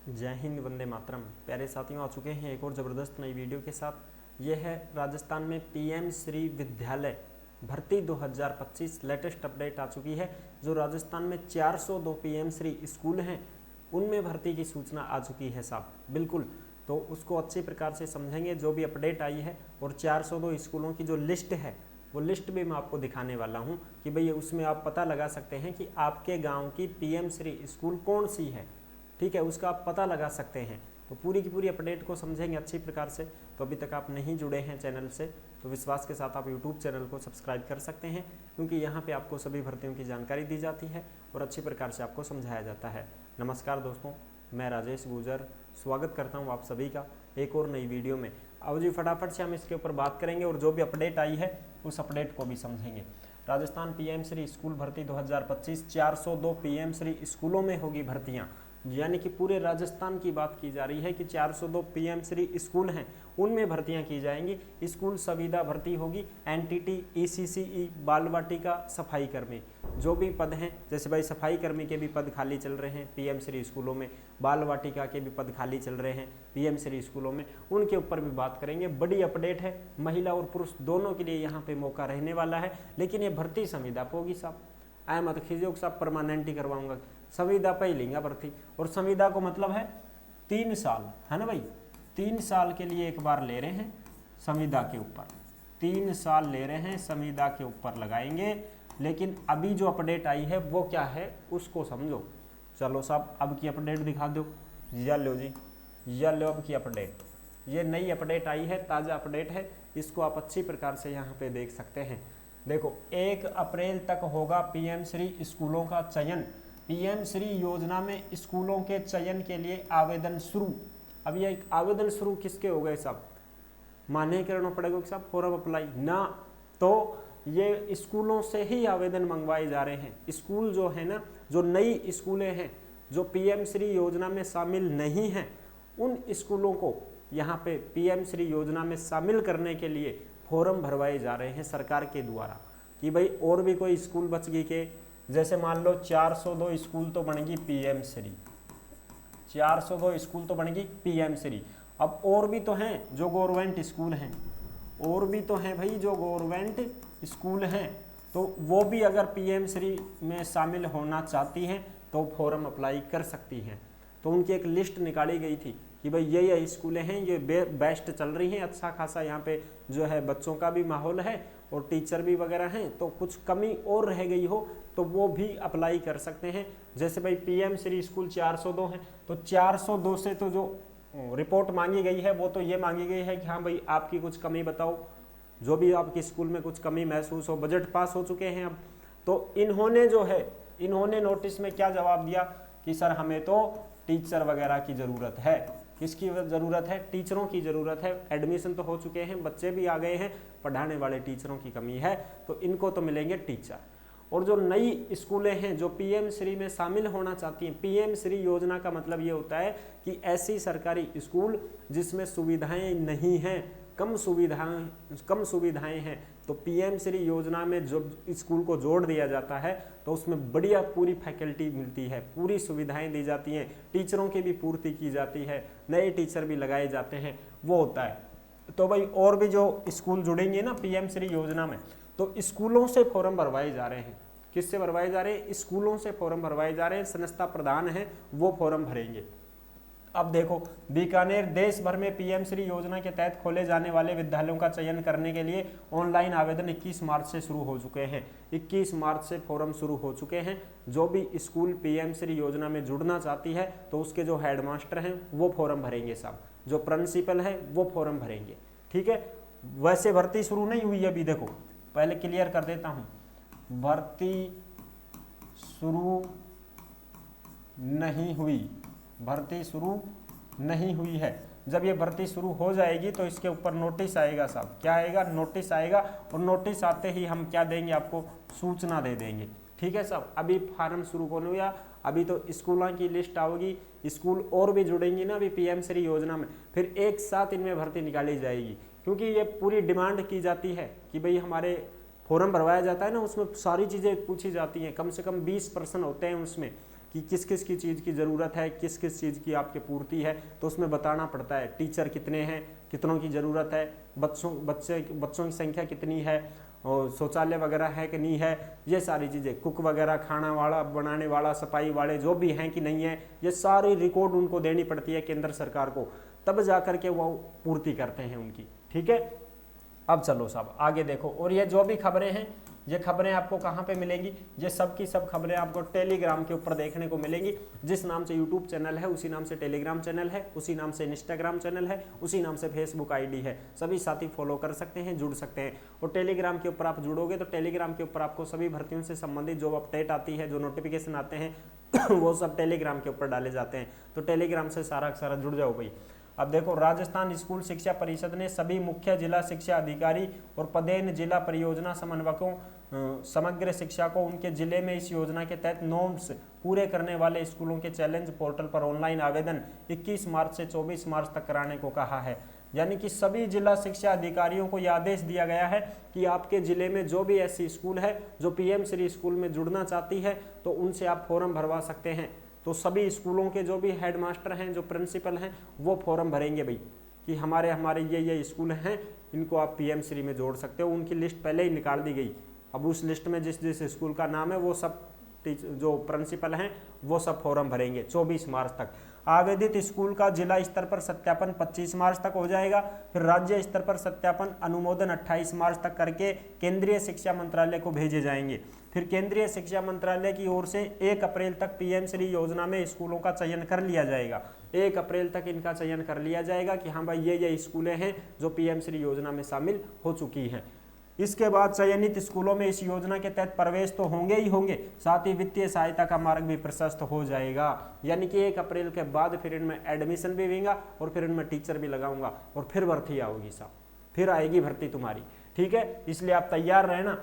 जय हिंद, वंदे मातरम। प्यारे साथियों, आ चुके हैं एक और ज़बरदस्त नई वीडियो के साथ। ये है राजस्थान में पीएम श्री विद्यालय भर्ती 2025 लेटेस्ट अपडेट आ चुकी है। जो राजस्थान में 402 पीएम श्री स्कूल हैं उनमें भर्ती की सूचना आ चुकी है साहब, बिल्कुल। तो उसको अच्छी प्रकार से समझेंगे जो भी अपडेट आई है, और 402 स्कूलों की जो लिस्ट है वो लिस्ट भी मैं आपको दिखाने वाला हूं कि भाई उसमें आप पता लगा सकते हैं कि आपके गांव की पीएम श्री स्कूल कौन सी है। ठीक है, उसका आप पता लगा सकते हैं। तो पूरी की पूरी अपडेट को समझेंगे अच्छी प्रकार से। तो अभी तक आप नहीं जुड़े हैं चैनल से तो विश्वास के साथ आप यूट्यूब चैनल को सब्सक्राइब कर सकते हैं, क्योंकि यहाँ पे आपको सभी भर्तियों की जानकारी दी जाती है और अच्छी प्रकार से आपको समझाया जाता है। नमस्कार दोस्तों, मैं राजेश गुजर स्वागत करता हूँ आप सभी का एक और नई वीडियो में। आओ जी, फटाफट से हम इसके ऊपर बात करेंगे और जो भी अपडेट आई है उस अपडेट को भी समझेंगे। राजस्थान पीएम श्री स्कूल भर्ती 2025 402 पीएम श्री स्कूलों में होगी भर्तियाँ, यानी कि पूरे राजस्थान की बात की जा रही है कि 402 पीएम श्री स्कूल हैं उनमें भर्तियां की जाएंगी। स्कूल संविदा भर्ती होगी, एनटीटी, ईसीसीई, बाल वाटिका, सफाई कर्मी, जो भी पद हैं, जैसे भाई सफाई कर्मी के भी पद खाली चल रहे हैं पीएम श्री स्कूलों में, बाल वाटिका के भी पद खाली चल रहे हैं पीएम श्री स्कूलों में, उनके ऊपर भी बात करेंगे। बड़ी अपडेट है, महिला और पुरुष दोनों के लिए यहाँ पे मौका रहने वाला है, लेकिन ये भर्ती संविदा पे होगी साहब। आए मत खींचो साहब, परमानेंट ही करवाऊंगा, संविदा पे ही लेंगे भर्ती। और संविदा को मतलब है 3 साल, है ना भाई, 3 साल के लिए एक बार ले रहे हैं संविदा के ऊपर, 3 साल ले रहे हैं संविदा के ऊपर लगाएंगे। लेकिन अभी जो अपडेट आई है वो क्या है उसको समझो। चलो साहब, अब की अपडेट दिखा दो। या लो जी, या लो अब की अपडेट। ये नई अपडेट आई है, ताज़ा अपडेट है, इसको आप अच्छी प्रकार से यहाँ पे देख सकते हैं। देखो, 1 अप्रैल तक होगा पीएम श्री स्कूलों का चयन। पीएम श्री योजना में स्कूलों के चयन के लिए आवेदन शुरू। अब ये आवेदन शुरू किसके हो गए साहब? मान्य करना पड़ेगा कि साहब फॉर्म अप्लाई ना, तो ये स्कूलों से ही आवेदन मंगवाए जा रहे हैं। स्कूल जो है ना, जो नई स्कूलें हैं जो पीएम श्री योजना में शामिल नहीं हैं, उन स्कूलों को यहाँ पे पीएम श्री योजना में शामिल करने के लिए फॉर्म भरवाए जा रहे हैं सरकार के द्वारा कि भाई और भी कोई स्कूल बच गई के, जैसे मान लो 402 स्कूल तो बनेगी पीएम श्री, 402 स्कूल तो बनेगी पीएम श्री। अब और भी तो हैं जो गवर्नमेंट स्कूल हैं, और भी तो हैं भाई जो गवर्नमेंट स्कूल हैं, तो वो भी अगर पीएम श्री में शामिल होना चाहती हैं तो फॉर्म अप्लाई कर सकती हैं। तो उनकी एक लिस्ट निकाली गई थी कि भाई ये स्कूलें हैं, ये बेस्ट चल रही हैं, अच्छा खासा यहाँ पे जो है बच्चों का भी माहौल है और टीचर भी वगैरह हैं, तो कुछ कमी और रह गई हो तो वो भी अप्लाई कर सकते हैं। जैसे भाई पीएम श्री स्कूल 402 हैं, तो 402 से तो जो रिपोर्ट मांगी गई है वो तो ये मांगी गई है कि हाँ भाई आपकी कुछ कमी बताओ, जो भी आपके स्कूल में कुछ कमी महसूस हो। बजट पास हो चुके हैं अब, तो इन्होंने जो है, इन्होंने नोटिस में क्या जवाब दिया कि सर हमें तो टीचर वगैरह की ज़रूरत है। किसकी ज़रूरत है? टीचरों की ज़रूरत है। एडमिशन तो हो चुके हैं, बच्चे भी आ गए हैं, पढ़ाने वाले टीचरों की कमी है, तो इनको तो मिलेंगे टीचर। और जो नई स्कूलें हैं जो पीएम श्री में शामिल होना चाहती हैं, पीएम श्री योजना का मतलब ये होता है कि ऐसी सरकारी स्कूल जिसमें सुविधाएं नहीं हैं, कम सुविधाएं हैं, तो पीएम श्री योजना में जो स्कूल को जोड़ दिया जाता है तो उसमें बढ़िया पूरी फैकल्टी मिलती है, पूरी सुविधाएं दी जाती हैं, टीचरों की भी पूर्ति की जाती है, नए टीचर भी लगाए जाते हैं, वो होता है। तो भाई और भी जो स्कूल जुड़ेंगे ना पीएम श्री योजना में, तो स्कूलों से फॉर्म भरवाए जा रहे हैं। किससे भरवाए जा रहे हैं? स्कूलों से फॉर्म भरवाए जा रहे हैं। संस्था प्रधान है वो फॉर्म भरेंगे। अब देखो, बीकानेर देश भर में पीएम श्री योजना के तहत खोले जाने वाले विद्यालयों का चयन करने के लिए ऑनलाइन आवेदन 21 मार्च से शुरू हो चुके हैं। 21 मार्च से फॉर्म शुरू हो चुके हैं। जो भी स्कूल पीएम श्री योजना में जुड़ना चाहती है तो उसके जो हेडमास्टर हैं वो फॉर्म भरेंगे साहब, जो प्रिंसिपल है वो फॉर्म भरेंगे। ठीक है, वैसे भर्ती शुरू नहीं हुई अभी। देखो, पहले क्लियर कर देता हूँ, भर्ती शुरू नहीं हुई, भर्ती शुरू नहीं हुई है। जब ये भर्ती शुरू हो जाएगी तो इसके ऊपर नोटिस आएगा साहब। क्या आएगा? नोटिस आएगा, और नोटिस आते ही हम क्या देंगे आपको? सूचना दे देंगे। ठीक है साहब, अभी फार्म शुरू कौन हुआ? अभी तो स्कूलों की लिस्ट आओगी, स्कूल और भी जुड़ेंगी ना अभी पीएम श्री योजना में, फिर एक साथ इनमें भर्ती निकाली जाएगी। क्योंकि ये पूरी डिमांड की जाती है कि भाई हमारे फॉर्म भरवाया जाता है ना, उसमें सारी चीज़ें पूछी जाती हैं, कम से कम 20 प्रश्न होते हैं उसमें कि किस किस की चीज़ की ज़रूरत है, किस किस चीज़ की आपकी पूर्ति है, तो उसमें बताना पड़ता है टीचर कितने हैं, कितनों की ज़रूरत है, बच्चों की संख्या कितनी है, और शौचालय वगैरह है कि नहीं है, ये सारी चीज़ें, कुक वगैरह खाना वाला बनाने वाला सफाई वाले जो भी हैं कि नहीं है, ये सारी रिकॉर्ड उनको देनी पड़ती है केंद्र सरकार को, तब जा करके वो पूर्ति करते हैं उनकी। ठीक है, अब चलो साहब आगे देखो। और ये जो भी खबरें हैं, ये खबरें आपको कहाँ पे मिलेंगी, ये सब की सब खबरें आपको टेलीग्राम के ऊपर देखने को मिलेंगी। जिस नाम से यूट्यूब चैनल है उसी नाम से टेलीग्राम चैनल है, उसी नाम से इंस्टाग्राम चैनल है, उसी नाम से फेसबुक आईडी है। सभी साथी फॉलो कर सकते हैं, जुड़ सकते हैं। और टेलीग्राम के ऊपर आप जुड़ोगे तो टेलीग्राम के ऊपर आपको सभी भर्तियों से संबंधित जो अपडेट आती है, जो नोटिफिकेशन आते हैं वो सब टेलीग्राम के ऊपर डाले जाते हैं। तो टेलीग्राम से सारा जुड़ जाओ भाई। अब देखो, राजस्थान स्कूल शिक्षा परिषद ने सभी मुख्य जिला शिक्षा अधिकारी और पदेन जिला परियोजना समन्वयकों समग्र शिक्षा को उनके जिले में इस योजना के तहत नॉर्म्स पूरे करने वाले स्कूलों के चैलेंज पोर्टल पर ऑनलाइन आवेदन 21 मार्च से 24 मार्च तक कराने को कहा है। यानी कि सभी जिला शिक्षा अधिकारियों को यह आदेश दिया गया है कि आपके जिले में जो भी ऐसी स्कूल है जो पीएम श्री स्कूल में जुड़ना चाहती है, तो उनसे आप फॉर्म भरवा सकते हैं। तो सभी स्कूलों के जो भी हेडमास्टर हैं, जो प्रिंसिपल हैं, वो फॉर्म भरेंगे भाई कि हमारे ये स्कूल हैं, इनको आप पीएम श्री में जोड़ सकते हो। उनकी लिस्ट पहले ही निकाल दी गई। अब उस लिस्ट में जिस जिस स्कूल का नाम है वो सब जो प्रिंसिपल हैं वो सब फॉर्म भरेंगे 24 मार्च तक। आवेदित स्कूल का जिला स्तर पर सत्यापन 25 मार्च तक हो जाएगा। फिर राज्य स्तर पर सत्यापन अनुमोदन 28 मार्च तक करके केंद्रीय शिक्षा मंत्रालय को भेजे जाएंगे। फिर केंद्रीय शिक्षा मंत्रालय की ओर से 1 अप्रैल तक पीएम श्री योजना में स्कूलों का चयन कर लिया जाएगा। 1 अप्रैल तक इनका चयन कर लिया जाएगा कि हाँ भाई ये स्कूलें हैं जो पीएम श्री योजना में शामिल हो चुकी हैं। इसके बाद चयनित स्कूलों में इस योजना के तहत प्रवेश तो होंगे ही होंगे, साथ ही वित्तीय सहायता का मार्ग भी प्रशस्त हो जाएगा। यानी कि 1 अप्रैल के बाद फिर इनमें एडमिशन भी होगा और फिर इनमें टीचर भी लगाऊंगा और फिर भर्ती आओगी साहब, फिर आएगी भर्ती तुम्हारी। ठीक है, इसलिए आप तैयार रहना।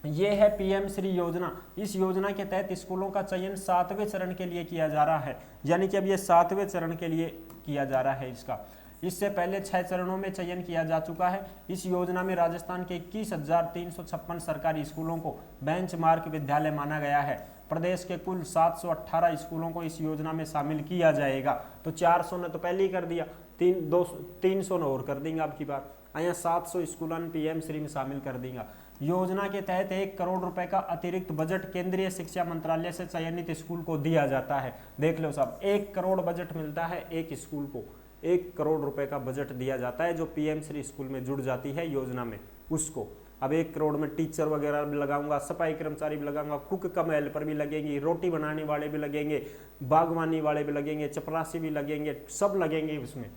ये है पीएम श्री योजना। इस योजना के तहत स्कूलों का चयन 7वें चरण के लिए किया जा रहा है। यानी कि अब ये 7वें चरण के लिए किया जा रहा है इसका। इससे पहले 6 चरणों में चयन किया जा चुका है। इस योजना में राजस्थान के 21,356 सरकारी स्कूलों को बेंचमार्क विद्यालय माना गया है। प्रदेश के कुल 718 स्कूलों को इस योजना में शामिल किया जाएगा। तो 400 ने तो पहले ही कर दिया, 300 ने और कर देंगे आपकी बार। यहाँ 700 स्कूलों पीएम श्री में शामिल कर देंगे। योजना के तहत 1 करोड़ रुपए का अतिरिक्त बजट केंद्रीय शिक्षा मंत्रालय से चयनित स्कूल को दिया जाता है। देख लो साहब, 1 करोड़ बजट मिलता है एक स्कूल को। 1 करोड़ रुपए का बजट दिया जाता है जो पीएम श्री स्कूल में जुड़ जाती है योजना में उसको। अब 1 करोड़ में टीचर वगैरह भी लगाऊंगा, सफाई कर्मचारी भी लगाऊंगा, कुक कम हेल्पर भी लगेंगे, रोटी बनाने वाले भी लगेंगे, बागवानी वाले भी लगेंगे, चपरासी भी लगेंगे, सब लगेंगे उसमें।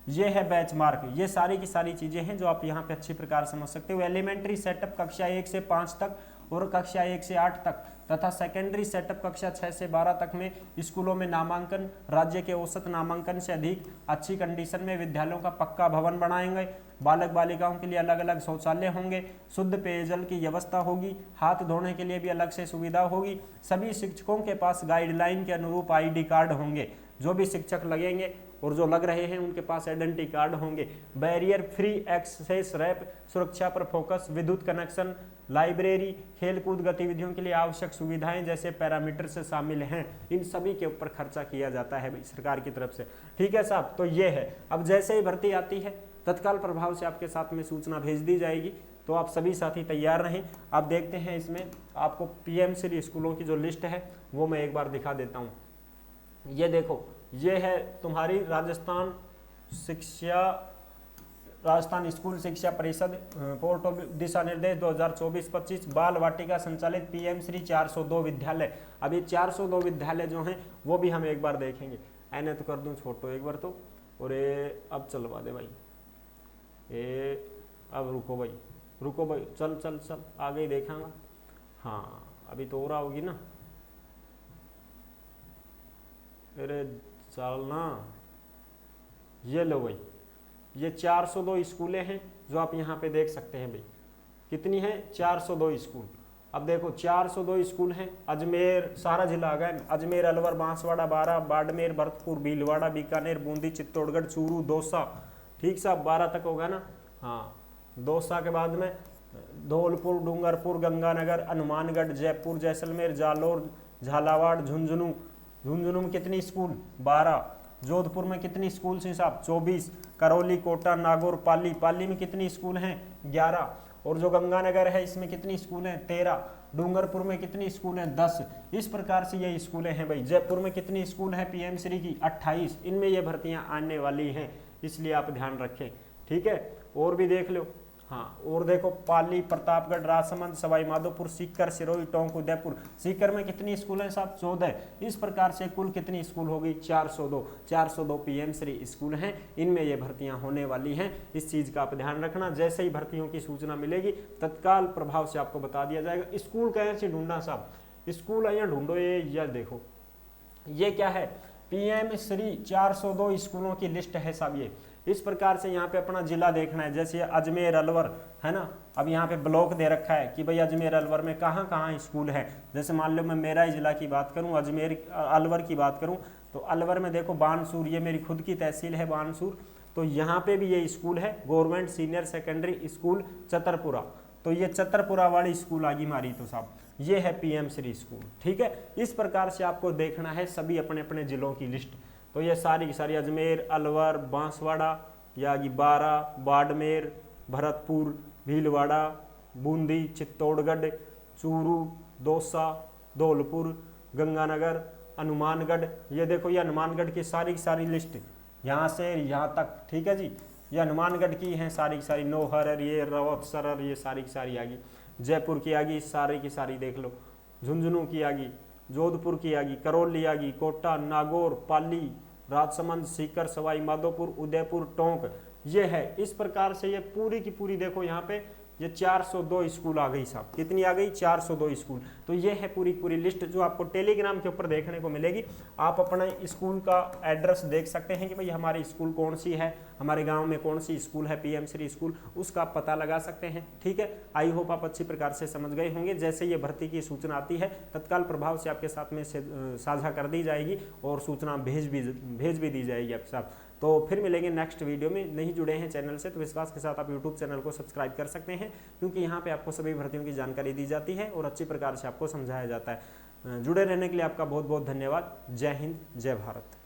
ये है बेंचमार्क। ये सारी की सारी चीजें हैं जो आप यहाँ पे अच्छी प्रकार समझ सकते हो। एलिमेंट्री सेटअप कक्षा 1 से 5 तक और कक्षा 1 से 8 तक तथा सेकेंडरी सेटअप कक्षा 6 से 12 तक में स्कूलों में नामांकन राज्य के औसत नामांकन से अधिक अच्छी कंडीशन में विद्यालयों का पक्का भवन बनाएंगे। बालक बालिकाओं के लिए अलग अलग शौचालय होंगे, शुद्ध पेयजल की व्यवस्था होगी, हाथ धोने के लिए भी अलग से सुविधा होगी। सभी शिक्षकों के पास गाइडलाइन के अनुरूप ID कार्ड होंगे। जो भी शिक्षक लगेंगे और जो लग रहे हैं उनके पास आइडेंटिटी कार्ड होंगे। बैरियर फ्री एक्सेस रैप, सुरक्षा पर फोकस, विद्युत कनेक्शन, लाइब्रेरी, खेलकूद गतिविधियों के लिए आवश्यक सुविधाएं जैसे पैरामीटर से शामिल हैं। इन सभी के ऊपर खर्चा किया जाता है सरकार की तरफ से। ठीक है साहब, तो ये है। अब जैसे ही भर्ती आती है तत्काल प्रभाव से आपके साथ में सूचना भेज दी जाएगी। तो आप सभी साथी तैयार रहें। आप देखते हैं इसमें आपको पीएम श्री स्कूलों की जो लिस्ट है वो मैं एक बार दिखा देता हूँ। ये देखो, ये है तुम्हारी राजस्थान स्कूल शिक्षा परिषद पोर्टल दिशा निर्देश 2024-25 बाल वाटिका संचालित पीएम श्री 402 विद्यालय। अभी 402 विद्यालय जो हैं वो भी हम एक बार देखेंगे। ऐने तो कर दूं छोटो एक बार तो, और ये अब चलवा दे भाई, ये अब रुको भाई, चल आगे ही देखांगा। हाँ, अभी तो हो रहा होगी ना, अरे चलना। ये लो भाई, ये 402 स्कूलें हैं जो आप यहाँ पे देख सकते हैं भाई। कितनी है? 402 स्कूल। अब देखो 402 स्कूल हैं। अजमेर सारा जिला आ गया, अजमेर, अलवर, बांसवाड़ा, बारा, बाड़मेर, भरतपुर, भीलवाड़ा, बीकानेर, बूंदी, चित्तौड़गढ़, चूरू, दौसा। ठीक साहब, 12 तक होगा ना। हाँ, दौसा के बाद में धौलपुर, डूंगरपुर, गंगानगर, हनुमानगढ़, जयपुर, जैसलमेर, जालौर, झालावाड़, झुंझुनू, झुंझुनू में कितनी स्कूल 12, जोधपुर में कितनी स्कूल हैं साहब 24, करौली, कोटा, नागौर, पाली, पाली में कितनी स्कूल हैं 11, और जो गंगानगर है इसमें कितनी स्कूल हैं 13, डूंगरपुर में कितनी स्कूल हैं 10। इस प्रकार से ये स्कूलें हैं भाई। जयपुर में कितनी स्कूल है पीएम श्री की 28, इनमें ये भर्तियां आने वाली हैं, इसलिए आप ध्यान रखें, ठीक है। और भी देख लो, हाँ और देखो पाली, प्रतापगढ़, राजसमंद, सवाई माधोपुर, सीकर, सिरोही, टोंक, उदयपुर। सीकर में कितनी स्कूल हैं साहब 14। इस प्रकार से कुल कितनी स्कूल होगी 402, 402 पीएम श्री स्कूल हैं, इनमें ये भर्तियां होने वाली हैं। इस चीज का आप ध्यान रखना, जैसे ही भर्तियों की सूचना मिलेगी तत्काल प्रभाव से आपको बता दिया जाएगा। स्कूल कैसे ढूंढना साहब, स्कूल यहाँ ढूंढो, ये देखो ये क्या है पीएम श्री 402 स्कूलों की लिस्ट है साहब। ये इस प्रकार से यहाँ पे अपना जिला देखना है, जैसे अजमेर अलवर है ना, अब यहाँ पे ब्लॉक दे रखा है कि भाई अजमेर अलवर में कहाँ कहाँ स्कूल है। जैसे मान लो मैं मेरा ही जिला की बात करूँ, अजमेर अलवर की बात करूँ, तो अलवर में देखो बानसूर, ये मेरी खुद की तहसील है बानसूर, तो यहाँ पे भी ये स्कूल है government senior secondary school Chatarpura, तो ये चतरपुरा वाली स्कूल आगी मारी तो साहब ये है पीएम श्री स्कूल, ठीक है। इस प्रकार से आपको देखना है सभी अपने अपने जिलों की लिस्ट, तो ये सारी की सारी अजमेर, अलवर, बांसवाड़ा, यागी बारा, बाड़मेर, भरतपुर, भीलवाड़ा, बूंदी, चित्तौड़गढ़, चूरू, दौसा, धौलपुर, गंगानगर, हनुमानगढ़, ये देखो ये हनुमानगढ़ की सारी लिस्ट यहाँ से यहाँ तक, ठीक है जी। ये हनुमानगढ़ की हैं सारी की सारी, नौहर, ये रवत सरर, ये सारी की सारी आ गई। जयपुर की आ गई सारी की सारी देख लो, झुंझुनू की आ गई, जोधपुर की आ गई, करौली आ गई, कोटा, नागौर, पाली, राजसमंद, सीकर, सवाई माधोपुर, उदयपुर, टोंक, ये है। इस प्रकार से ये पूरी की पूरी देखो यहाँ पे ये 402 स्कूल आ गई साहब, कितनी आ गई 402 स्कूल। तो ये है पूरी पूरी लिस्ट जो आपको टेलीग्राम के ऊपर देखने को मिलेगी। आप अपना स्कूल का एड्रेस देख सकते हैं कि भाई हमारी स्कूल कौन सी है, हमारे गांव में कौन सी स्कूल है पीएम श्री स्कूल, उसका आप पता लगा सकते हैं, ठीक है। आई होप आप अच्छी प्रकार से समझ गए होंगे। जैसे ये भर्ती की सूचना आती है तत्काल प्रभाव से आपके साथ में साझा कर दी जाएगी और सूचना भेज भी दी जाएगी आपके साथ। तो फिर मिलेंगे नेक्स्ट वीडियो में। नहीं जुड़े हैं चैनल से तो विश्वास के साथ आप यूट्यूब चैनल को सब्सक्राइब कर सकते हैं, क्योंकि यहाँ पे आपको सभी भर्तियों की जानकारी दी जाती है और अच्छी प्रकार से आपको समझाया जाता है। जुड़े रहने के लिए आपका बहुत बहुत धन्यवाद। जय हिंद, जय भारत।